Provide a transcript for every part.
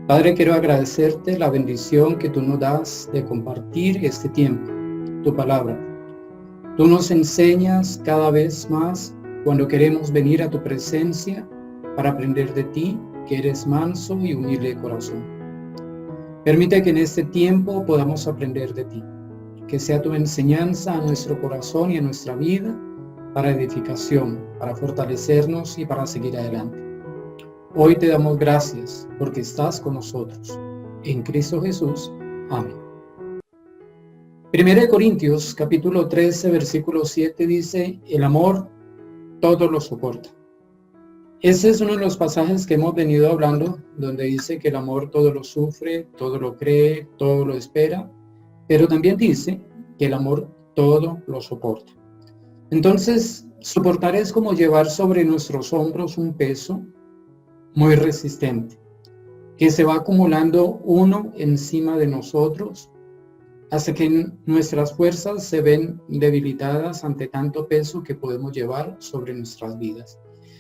Padre, quiero agradecerte la bendición que tú nos das de compartir este tiempo, tu palabra. Tú nos enseñas cada vez más cuando queremos venir a tu presencia para aprender de ti, que eres manso y humilde de corazón. Permite que en este tiempo podamos aprender de ti, que sea tu enseñanza a nuestro corazón y a nuestra vida para edificación, para fortalecernos y para seguir adelante. Hoy te damos gracias porque estás con nosotros. En Cristo Jesús. Amén. 1 Corintios capítulo 13, versículo 7 dice, el amor todo lo soporta. Ese es uno de los pasajes que hemos venido hablando, donde dice que el amor todo lo sufre, todo lo cree, todo lo espera, pero también dice que el amor todo lo soporta. Entonces, soportar es como llevar sobre nuestros hombros un peso muy resistente, que se va acumulando uno encima de nosotros, hasta que nuestras fuerzas se ven debilitadas ante tanto peso que podemos llevar sobre nuestras vidas.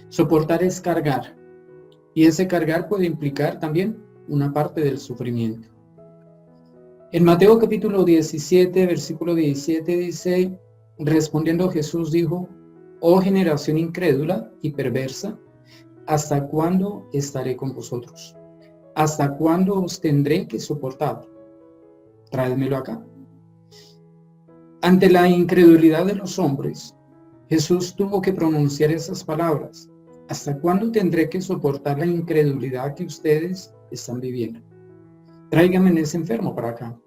Soportar es cargar, y ese cargar puede implicar también una parte del sufrimiento. En Mateo capítulo 17, versículo 17 dice, respondiendo Jesús dijo, oh generación incrédula y perversa, ¿hasta cuándo estaré con vosotros? ¿Hasta cuándo os tendré que soportar? Tráemelo acá. Ante la incredulidad de los hombres, Jesús tuvo que pronunciar esas palabras. ¿Hasta cuándo tendré que soportar la incredulidad que ustedes están viviendo? Tráigame ese enfermo para acá.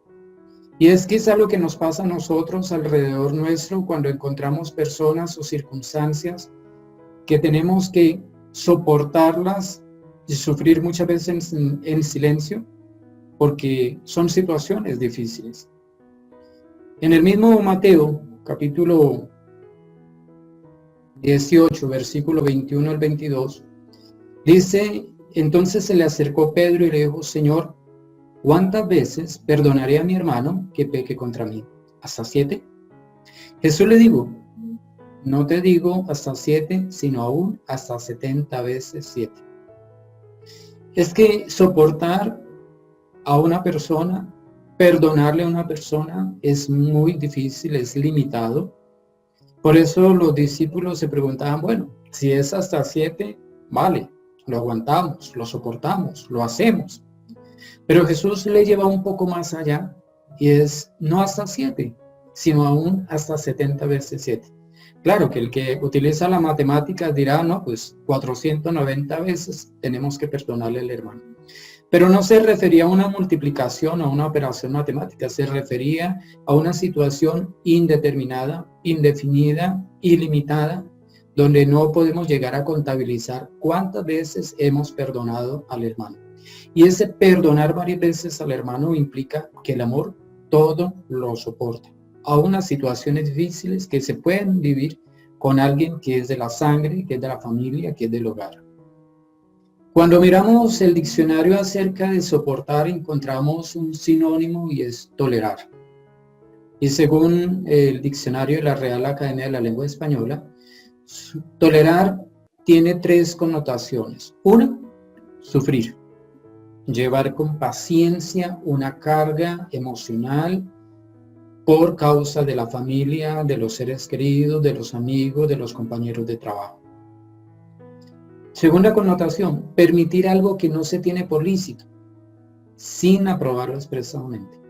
Y es que es algo que nos pasa a nosotros alrededor nuestro cuando encontramos personas o circunstancias que tenemos que soportarlas y sufrir muchas veces en silencio, porque son situaciones difíciles. En el mismo Mateo, capítulo 18, versículo 21 al 22, dice, entonces se le acercó Pedro y le dijo, Señor, ¿cuántas veces perdonaré a mi hermano que peque contra mí? ¿Hasta 7? Jesús le dijo, no te digo hasta 7, sino aún hasta 70 veces 7. Es que soportar a una persona, perdonarle a una persona es muy difícil, es limitado. Por eso los discípulos se preguntaban, bueno, si es hasta 7, vale, lo aguantamos, lo soportamos, lo hacemos. Pero Jesús le lleva un poco más allá y es no hasta 7, sino aún hasta 70 veces 7. Claro que el que utiliza la matemática dirá, no, pues 490 veces tenemos que perdonarle al hermano. Pero no se refería a una multiplicación, a una operación matemática, se refería a una situación indeterminada, indefinida, ilimitada, donde no podemos llegar a contabilizar cuántas veces hemos perdonado al hermano. Y ese perdonar varias veces al hermano implica que el amor todo lo soporta. A unas situaciones difíciles que se pueden vivir con alguien que es de la sangre, que es de la familia, que es del hogar. Cuando miramos el diccionario acerca de soportar, encontramos un sinónimo y es tolerar. Y según el diccionario de la Real Academia de la Lengua Española, tolerar tiene 3 connotaciones. Una, sufrir. Llevar con paciencia una carga emocional por causa de la familia, de los seres queridos, de los amigos, de los compañeros de trabajo. Segunda connotación, permitir algo que no se tiene por lícito, sin aprobarlo expresamente.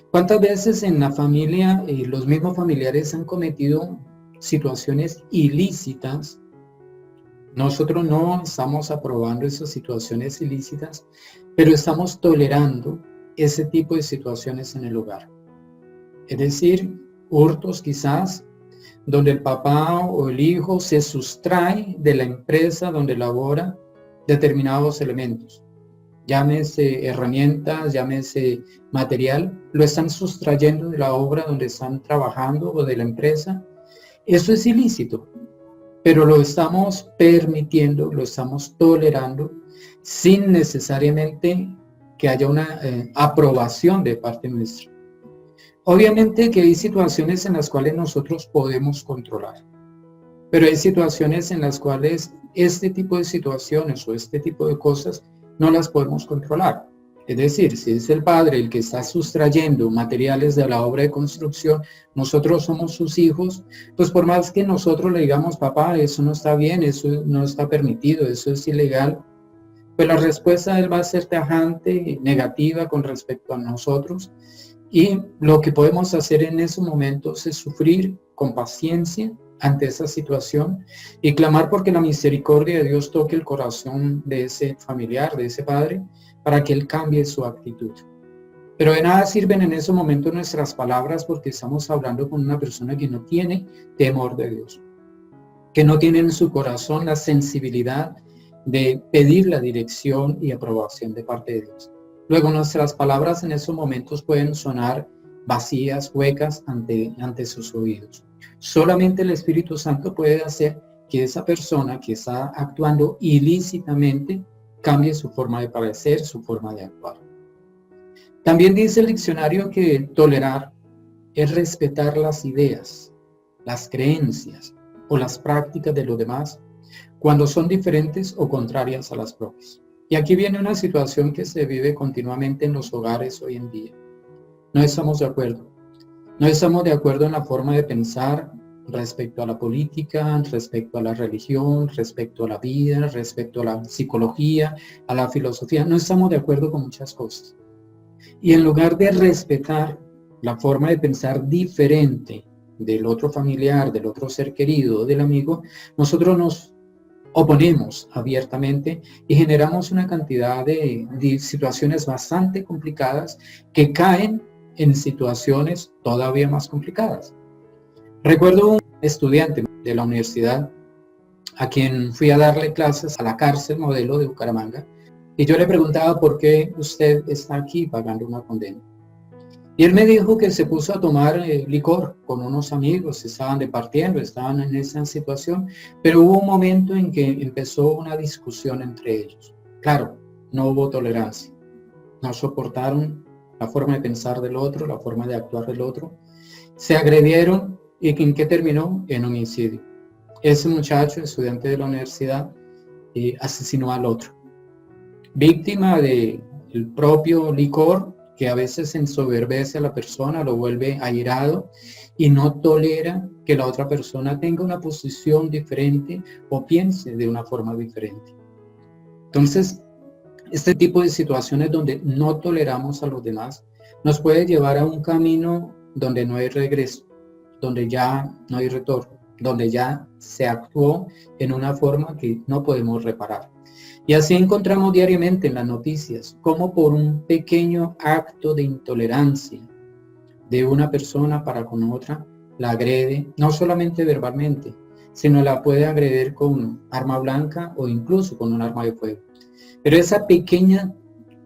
¿Cuántas veces en la familia los mismos familiares han cometido situaciones ilícitas? Nosotros no estamos aprobando esas situaciones ilícitas, pero estamos tolerando ese tipo de situaciones en el hogar. Es decir, hurtos quizás, donde el papá o el hijo se sustrae de la empresa donde labora determinados elementos. Llámese herramientas, llámese material, lo están sustrayendo de la obra donde están trabajando o de la empresa. Eso es ilícito, pero lo estamos permitiendo, lo estamos tolerando sin necesariamente que haya una aprobación de parte nuestra. Obviamente que hay situaciones en las cuales nosotros podemos controlar, pero hay situaciones en las cuales este tipo de situaciones o este tipo de cosas no las podemos controlar. Es decir, si es el padre el que está sustrayendo materiales de la obra de construcción, nosotros somos sus hijos, pues por más que nosotros le digamos, papá, eso no está bien, eso no está permitido, eso es ilegal, pues la respuesta de él va a ser tajante, negativa con respecto a nosotros. Y lo que podemos hacer en esos momentos es sufrir con paciencia ante esa situación y clamar porque la misericordia de Dios toque el corazón de ese familiar, de ese padre, para que él cambie su actitud. Pero de nada sirven en esos momentos nuestras palabras porque estamos hablando con una persona que no tiene temor de Dios, que no tiene en su corazón la sensibilidad de pedir la dirección y aprobación de parte de Dios. Luego nuestras palabras en esos momentos pueden sonar vacías, huecas ante sus oídos. Solamente el Espíritu Santo puede hacer que esa persona que está actuando ilícitamente cambie su forma de parecer, su forma de actuar. También dice el diccionario que tolerar es respetar las ideas, las creencias o las prácticas de los demás cuando son diferentes o contrarias a las propias. Y aquí viene una situación que se vive continuamente en los hogares hoy en día. No estamos de acuerdo. No estamos de acuerdo en la forma de pensar respecto a la política, respecto a la religión, respecto a la vida, respecto a la psicología, a la filosofía. No estamos de acuerdo con muchas cosas. Y en lugar de respetar la forma de pensar diferente del otro familiar, del otro ser querido, del amigo, nosotros nos oponemos abiertamente y generamos una cantidad de situaciones bastante complicadas que caen en situaciones todavía más complicadas. Recuerdo un estudiante de la universidad a quien fui a darle clases a la cárcel modelo de Bucaramanga y yo le preguntaba por qué usted está aquí pagando una condena. Y él me dijo que se puso a tomar licor con unos amigos, estaban departiendo, estaban en esa situación, pero hubo un momento en que empezó una discusión entre ellos. Claro, no hubo tolerancia, no soportaron la forma de pensar del otro, la forma de actuar del otro, se agredieron y ¿en qué terminó? En homicidio. Ese muchacho, estudiante de la universidad, asesinó al otro, víctima del propio licor, que a veces ensoberbece a la persona, lo vuelve airado y no tolera que la otra persona tenga una posición diferente o piense de una forma diferente. Entonces, este tipo de situaciones donde no toleramos a los demás nos puede llevar a un camino donde no hay regreso, donde ya no hay retorno, donde ya se actuó en una forma que no podemos reparar. Y así encontramos diariamente en las noticias cómo por un pequeño acto de intolerancia de una persona para con otra, la agrede, no solamente verbalmente, sino la puede agredir con arma blanca o incluso con un arma de fuego. Pero esa pequeña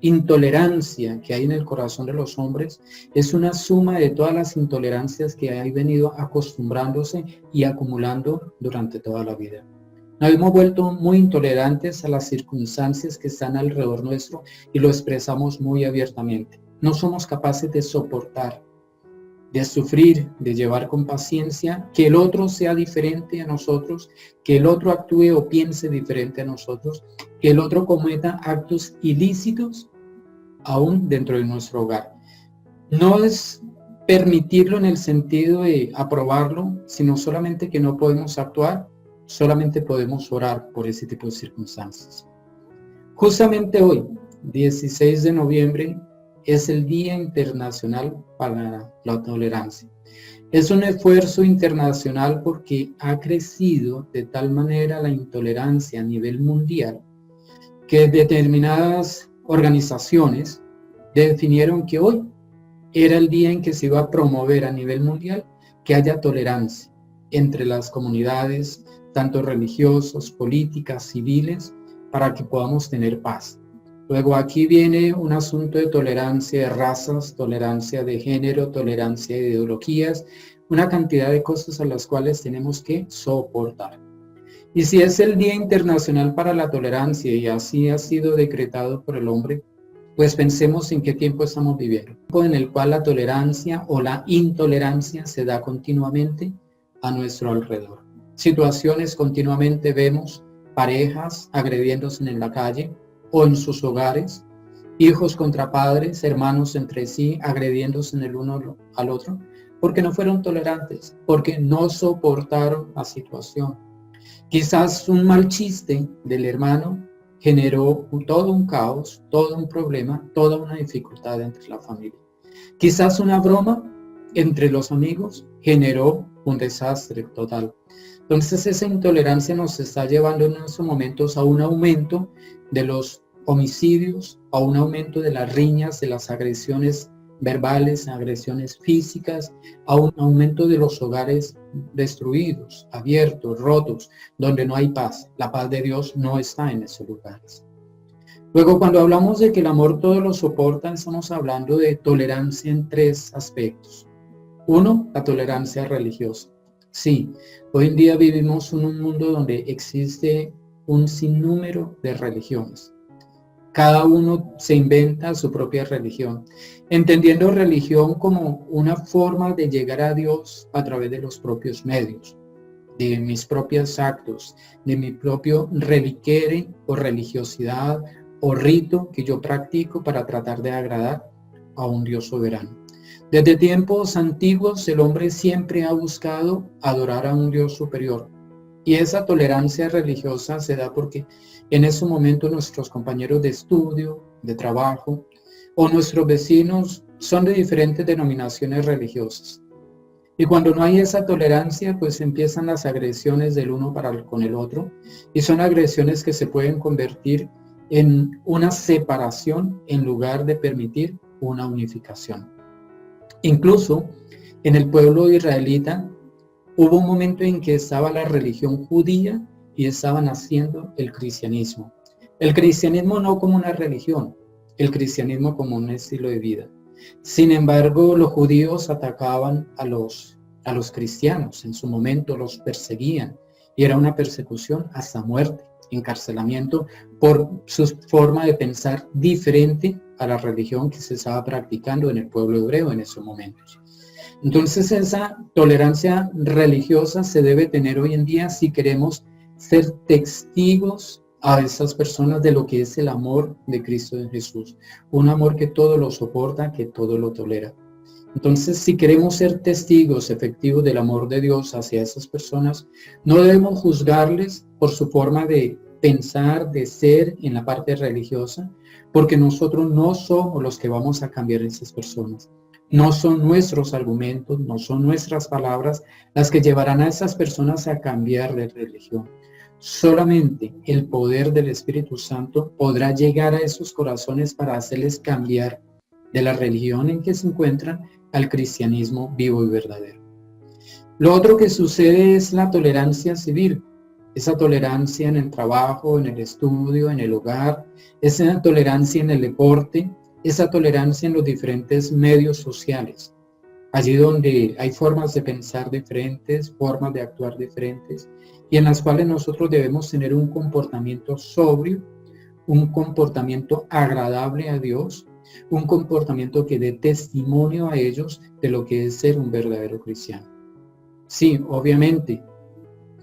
intolerancia que hay en el corazón de los hombres es una suma de todas las intolerancias que hay venido acostumbrándose y acumulando durante toda la vida. Nos hemos vuelto muy intolerantes a las circunstancias que están alrededor nuestro y lo expresamos muy abiertamente. No somos capaces de soportar, de sufrir, de llevar con paciencia que el otro sea diferente a nosotros, que el otro actúe o piense diferente a nosotros, que el otro cometa actos ilícitos aún dentro de nuestro hogar. No es permitirlo en el sentido de aprobarlo, sino solamente que no podemos actuar. Solamente podemos orar por ese tipo de circunstancias. Justamente hoy, 16 de noviembre, es el Día Internacional para la Tolerancia. Es un esfuerzo internacional porque ha crecido de tal manera la intolerancia a nivel mundial que determinadas organizaciones definieron que hoy era el día en que se iba a promover a nivel mundial que haya tolerancia entre las comunidades, tanto religiosos, políticas, civiles, para que podamos tener paz. Luego aquí viene un asunto de tolerancia de razas, tolerancia de género, tolerancia de ideologías, una cantidad de cosas a las cuales tenemos que soportar. Y si es el Día Internacional para la Tolerancia y así ha sido decretado por el hombre, pues pensemos en qué tiempo estamos viviendo. Un tiempo en el cual la tolerancia o la intolerancia se da continuamente a nuestro alrededor. Situaciones continuamente vemos parejas agrediéndose en la calle o en sus hogares, hijos contra padres, hermanos entre sí, agrediéndose en el uno al otro, porque no fueron tolerantes, porque no soportaron la situación. Quizás un mal chiste del hermano generó todo un caos, todo un problema, toda una dificultad entre la familia. Quizás una broma entre los amigos generó un desastre total. Entonces esa intolerancia nos está llevando en estos momentos a un aumento de los homicidios, a un aumento de las riñas, de las agresiones verbales, agresiones físicas, a un aumento de los hogares destruidos, abiertos, rotos, donde no hay paz. La paz de Dios no está en esos lugares. Luego, cuando hablamos de que el amor todo lo soporta, estamos hablando de tolerancia en tres aspectos. Uno, la tolerancia religiosa. Sí, hoy en día vivimos en un mundo donde existe un sinnúmero de religiones. Cada uno se inventa su propia religión, entendiendo religión como una forma de llegar a Dios a través de los propios medios, de mis propios actos, de mi propio reliquere o religiosidad o rito que yo practico para tratar de agradar a un Dios soberano. Desde tiempos antiguos el hombre siempre ha buscado adorar a un Dios superior, y esa tolerancia religiosa se da porque en ese momento nuestros compañeros de estudio, de trabajo o nuestros vecinos son de diferentes denominaciones religiosas. Y cuando no hay esa tolerancia, pues empiezan las agresiones del uno para con el otro, y son agresiones que se pueden convertir en una separación en lugar de permitir una unificación. Incluso en el pueblo israelita hubo un momento en que estaba la religión judía y estaba naciendo el cristianismo. El cristianismo no como una religión, el cristianismo como un estilo de vida. Sin embargo, los judíos atacaban a los cristianos, en su momento los perseguían, y era una persecución hasta muerte, encarcelamiento por su forma de pensar diferente a la religión que se estaba practicando en el pueblo hebreo en esos momentos. Entonces esa tolerancia religiosa se debe tener hoy en día si queremos ser testigos a esas personas de lo que es el amor de Cristo de Jesús. Un amor que todo lo soporta, que todo lo tolera. Entonces, si queremos ser testigos efectivos del amor de Dios hacia esas personas, no debemos juzgarles por su forma de pensar, de ser en la parte religiosa, porque nosotros no somos los que vamos a cambiar a esas personas. No son nuestros argumentos, no son nuestras palabras las que llevarán a esas personas a cambiar de religión. Solamente el poder del Espíritu Santo podrá llegar a esos corazones para hacerles cambiar de la religión en que se encuentran al cristianismo vivo y verdadero. Lo otro que sucede es la tolerancia civil. Esa tolerancia en el trabajo, en el estudio, en el hogar, esa tolerancia en el deporte, esa tolerancia en los diferentes medios sociales. Allí donde hay formas de pensar diferentes, formas de actuar diferentes, y en las cuales nosotros debemos tener un comportamiento sobrio, un comportamiento agradable a Dios, un comportamiento que dé testimonio a ellos de lo que es ser un verdadero cristiano. Sí, obviamente,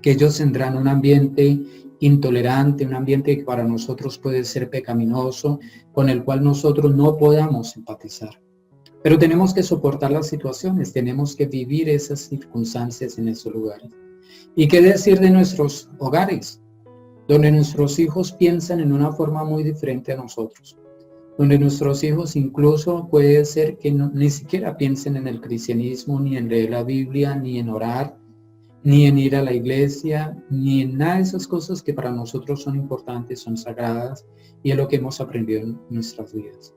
que ellos tendrán un ambiente intolerante, un ambiente que para nosotros puede ser pecaminoso, con el cual nosotros no podamos empatizar. Pero tenemos que soportar las situaciones, tenemos que vivir esas circunstancias en esos lugares. ¿Y qué decir de nuestros hogares? Donde nuestros hijos piensan en una forma muy diferente a nosotros. Donde nuestros hijos incluso puede ser que ni siquiera piensen en el cristianismo, ni en leer la Biblia, ni en orar, ni en ir a la iglesia, ni en nada de esas cosas que para nosotros son importantes, son sagradas, y es lo que hemos aprendido en nuestras vidas.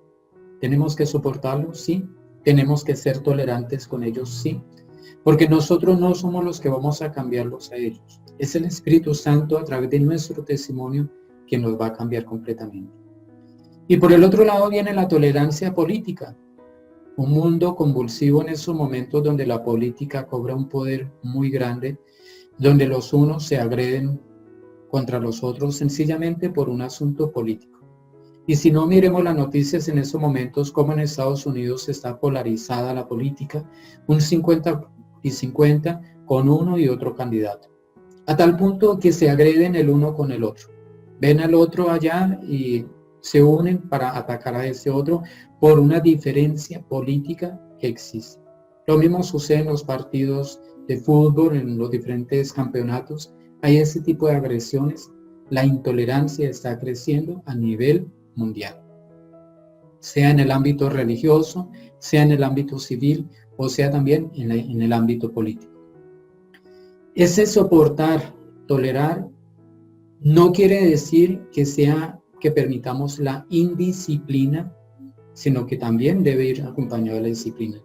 ¿Tenemos que soportarlos? Sí. ¿Tenemos que ser tolerantes con ellos? Sí. Porque nosotros no somos los que vamos a cambiarlos a ellos. Es el Espíritu Santo a través de nuestro testimonio que nos va a cambiar completamente. Y por el otro lado viene la tolerancia política. Un mundo convulsivo en esos momentos donde la política cobra un poder muy grande, donde los unos se agreden contra los otros sencillamente por un asunto político. Y si no, miremos las noticias en esos momentos, como en Estados Unidos está polarizada la política, un 50 y 50 con uno y otro candidato, a tal punto que se agreden el uno con el otro. Ven al otro allá y se unen para atacar a ese otro por una diferencia política que existe. Lo mismo sucede en los partidos de fútbol, en los diferentes campeonatos. Hay ese tipo de agresiones. La intolerancia está creciendo a nivel mundial, sea en el ámbito religioso, sea en el ámbito civil o sea también en el ámbito político. Ese soportar, tolerar, no quiere decir que permitamos la indisciplina, sino que también debe ir acompañado de la disciplina.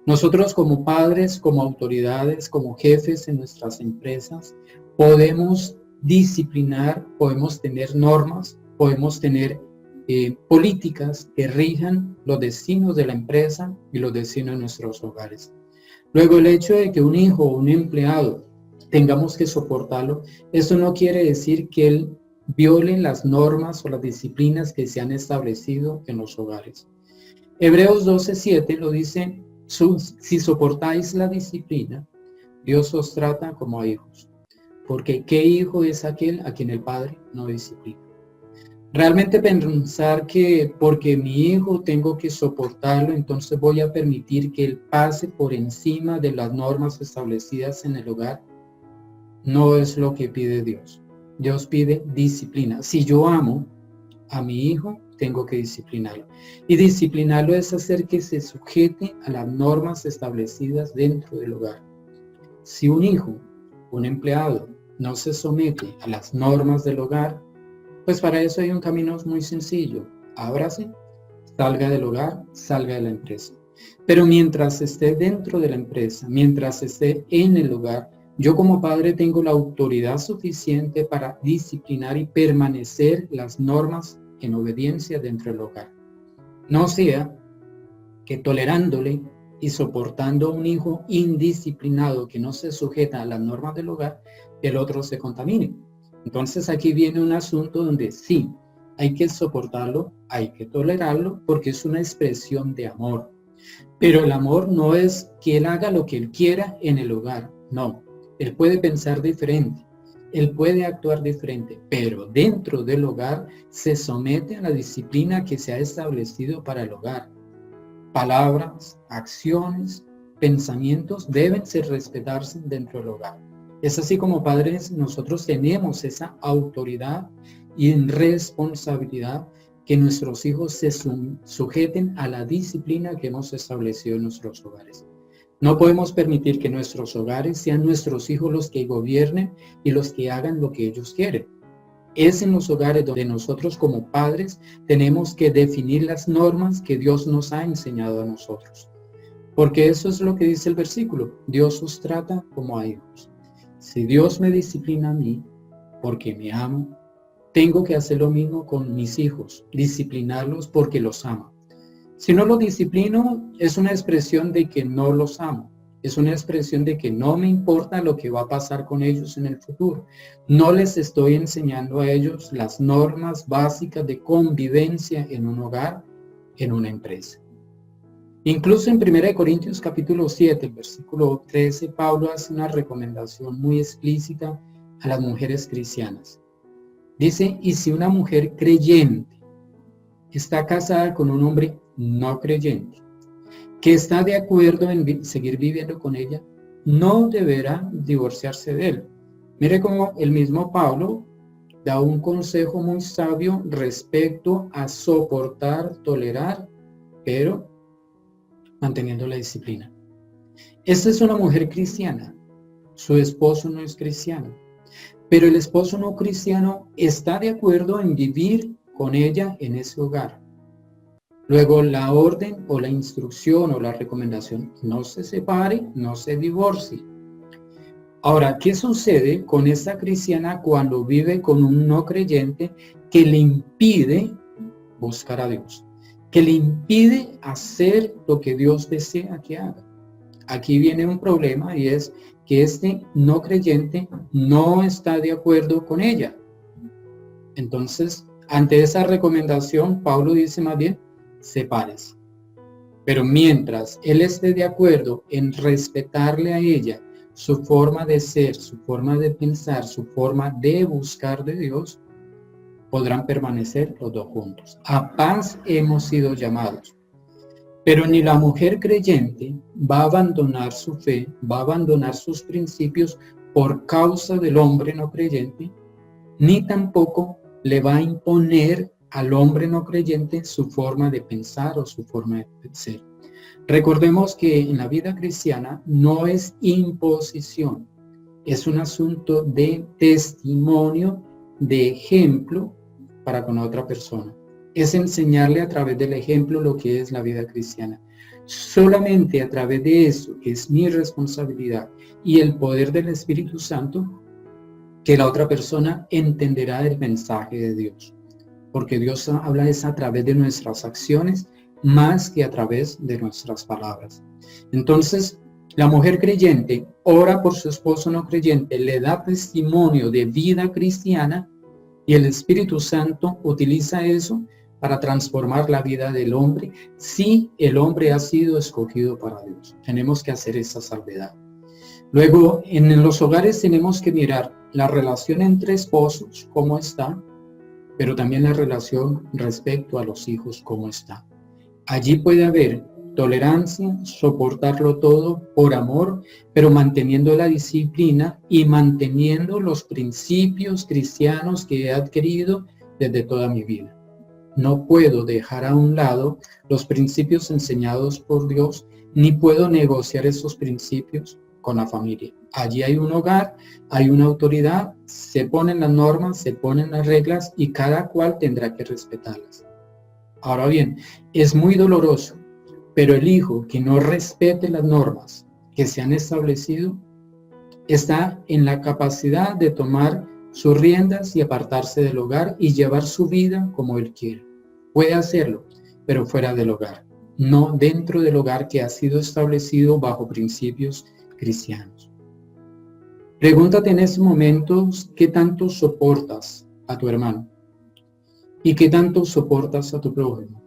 Nosotros como padres, como autoridades, como jefes en nuestras empresas, podemos disciplinar, podemos tener normas, podemos tener políticas que rijan los destinos de la empresa y los destinos de nuestros hogares. Luego, el hecho de que un hijo o un empleado tengamos que soportarlo, eso no quiere decir que él viole las normas o las disciplinas que se han establecido en los hogares. Hebreos 12:7 lo dice: si soportáis la disciplina, Dios os trata como a hijos. Porque ¿qué hijo es aquel a quien el padre no disciplina? Realmente pensar que porque mi hijo tengo que soportarlo, entonces voy a permitir que él pase por encima de las normas establecidas en el hogar, no es lo que pide Dios. Dios pide disciplina. Si yo amo a mi hijo, tengo que disciplinarlo. Y disciplinarlo es hacer que se sujete a las normas establecidas dentro del hogar. Si un hijo, un empleado, no se somete a las normas del hogar, pues para eso hay un camino muy sencillo. Ábrase, salga del hogar, salga de la empresa. Pero mientras esté dentro de la empresa, mientras esté en el hogar, yo como padre tengo la autoridad suficiente para disciplinar y permanecer las normas en obediencia dentro del hogar. No sea que tolerándole y soportando a un hijo indisciplinado que no se sujeta a las normas del hogar, el otro se contamine. Entonces aquí viene un asunto donde sí, hay que soportarlo, hay que tolerarlo, porque es una expresión de amor. Pero el amor no es que él haga lo que él quiera en el hogar, no. Él puede pensar diferente, él puede actuar diferente, pero dentro del hogar se somete a la disciplina que se ha establecido para el hogar. Palabras, acciones, pensamientos deben ser respetarse dentro del hogar. Es así como padres nosotros tenemos esa autoridad y responsabilidad que nuestros hijos se sujeten a la disciplina que hemos establecido en nuestros hogares. No podemos permitir que nuestros hogares sean nuestros hijos los que gobiernen y los que hagan lo que ellos quieren. Es en los hogares donde nosotros como padres tenemos que definir las normas que Dios nos ha enseñado a nosotros. Porque eso es lo que dice el versículo: Dios os trata como a hijos. Si Dios me disciplina a mí, porque me amo, tengo que hacer lo mismo con mis hijos, disciplinarlos porque los amo. Si no los disciplino, es una expresión de que no los amo. Es una expresión de que no me importa lo que va a pasar con ellos en el futuro. No les estoy enseñando a ellos las normas básicas de convivencia en un hogar, en una empresa. Incluso en 1 Corintios capítulo 7, versículo 13, Pablo hace una recomendación muy explícita a las mujeres cristianas. Dice: y si una mujer creyente está casada con un hombre no creyente, que está de acuerdo en seguir viviendo con ella, no deberá divorciarse de él. Mire cómo el mismo Pablo da un consejo muy sabio respecto a soportar, tolerar, pero manteniendo la disciplina. Esta es una mujer cristiana, su esposo no es cristiano, pero el esposo no cristiano está de acuerdo en vivir con ella en ese hogar. Luego la orden o la instrucción o la recomendación: no se separe, no se divorcie. Ahora, ¿qué sucede con esta cristiana cuando vive con un no creyente que le impide buscar a Dios, que le impide hacer lo que Dios desea que haga? Aquí viene un problema, y es que este no creyente no está de acuerdo con ella. Entonces, ante esa recomendación, Pablo dice más bien: sepárese. Pero mientras él esté de acuerdo en respetarle a ella su forma de ser, su forma de pensar, su forma de buscar de Dios, podrán permanecer los dos juntos. A paz hemos sido llamados. Pero ni la mujer creyente va a abandonar su fe, va a abandonar sus principios por causa del hombre no creyente, ni tampoco le va a imponer al hombre no creyente su forma de pensar o su forma de ser. Recordemos que en la vida cristiana no es imposición, es un asunto de testimonio, de ejemplo para con otra persona. Es enseñarle a través del ejemplo lo que es la vida cristiana. Solamente a través de eso, que es mi responsabilidad, y el poder del Espíritu Santo, que la otra persona entenderá el mensaje de Dios. Porque Dios habla es a través de nuestras acciones, más que a través de nuestras palabras. Entonces, la mujer creyente ora por su esposo no creyente, le da testimonio de vida cristiana, y el Espíritu Santo utiliza eso para transformar la vida del hombre, si el hombre ha sido escogido para Dios. Tenemos que hacer esa salvedad. Luego, en los hogares tenemos que mirar la relación entre esposos, cómo está, pero también la relación respecto a los hijos, cómo está. Allí puede haber tolerancia, soportarlo todo por amor, pero manteniendo la disciplina y manteniendo los principios cristianos que he adquirido desde toda mi vida. No puedo dejar a un lado los principios enseñados por Dios, ni puedo negociar esos principios con la familia. Allí hay un hogar, hay una autoridad, se ponen las normas, se ponen las reglas y cada cual tendrá que respetarlas. Ahora bien, es muy doloroso, pero el hijo que no respete las normas que se han establecido está en la capacidad de tomar sus riendas y apartarse del hogar y llevar su vida como él quiera. Puede hacerlo, pero fuera del hogar, no dentro del hogar que ha sido establecido bajo principios cristianos. Pregúntate en estos momentos qué tanto soportas a tu hermano y qué tanto soportas a tu prójimo.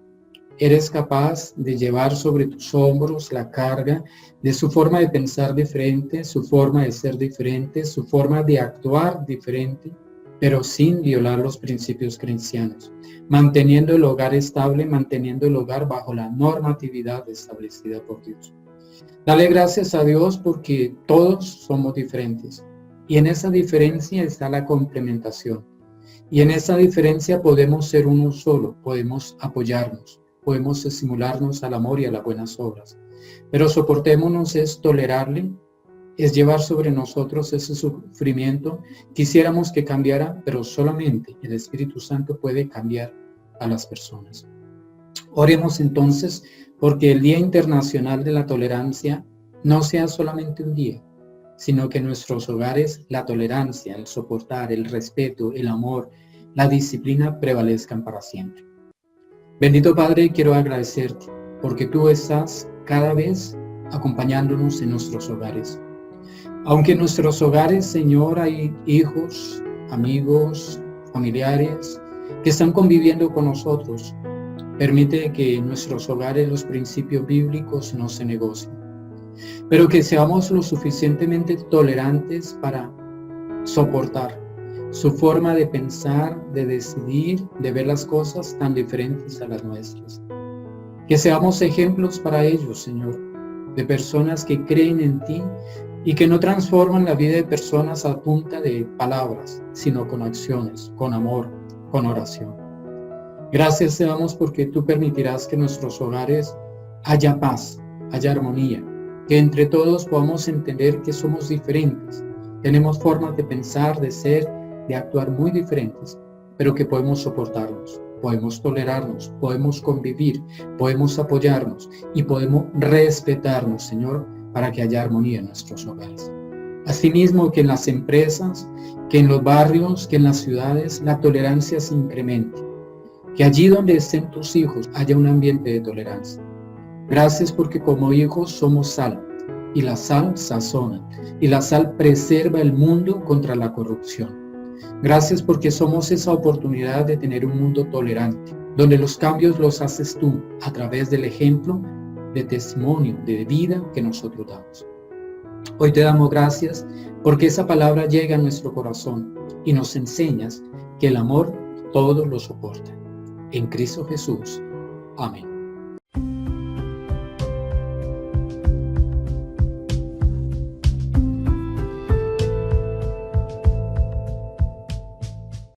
¿Eres capaz de llevar sobre tus hombros la carga de su forma de pensar diferente, su forma de ser diferente, su forma de actuar diferente, pero sin violar los principios cristianos, manteniendo el hogar estable, manteniendo el hogar bajo la normatividad establecida por Dios? Dale gracias a Dios porque todos somos diferentes y en esa diferencia está la complementación. Y en esa diferencia podemos ser uno solo, podemos apoyarnos, podemos estimularnos al amor y a las buenas obras. Pero soportémonos es tolerarle, es llevar sobre nosotros ese sufrimiento. Quisiéramos que cambiara, pero solamente el Espíritu Santo puede cambiar a las personas. Oremos entonces porque el Día Internacional de la Tolerancia no sea solamente un día, sino que en nuestros hogares la tolerancia, el soportar, el respeto, el amor, la disciplina prevalezcan para siempre. Bendito Padre, quiero agradecerte porque tú estás cada vez acompañándonos en nuestros hogares. Aunque en nuestros hogares, Señor, hay hijos, amigos, familiares que están conviviendo con nosotros, permite que en nuestros hogares los principios bíblicos no se negocien, pero que seamos lo suficientemente tolerantes para soportar su forma de pensar, de decidir, de ver las cosas tan diferentes a las nuestras. Que seamos ejemplos para ellos, Señor, de personas que creen en ti y que no transforman la vida de personas a punta de palabras, sino con acciones, con amor, con oración. Gracias te damos porque tú permitirás que en nuestros hogares haya paz, haya armonía, que entre todos podamos entender que somos diferentes, tenemos formas de pensar, de ser, de actuar muy diferentes, pero que podemos soportarnos, podemos tolerarnos, podemos convivir, podemos apoyarnos y podemos respetarnos, Señor, para que haya armonía en nuestros hogares. Asimismo, que en las empresas, que en los barrios, que en las ciudades, la tolerancia se incremente. Que allí donde estén tus hijos haya un ambiente de tolerancia. Gracias porque como hijos somos sal, y la sal sazona, y la sal preserva el mundo contra la corrupción. Gracias porque somos esa oportunidad de tener un mundo tolerante, donde los cambios los haces tú a través del ejemplo de testimonio, de vida que nosotros damos. Hoy te damos gracias porque esa palabra llega a nuestro corazón y nos enseñas que el amor todo lo soporta. En Cristo Jesús. Amén.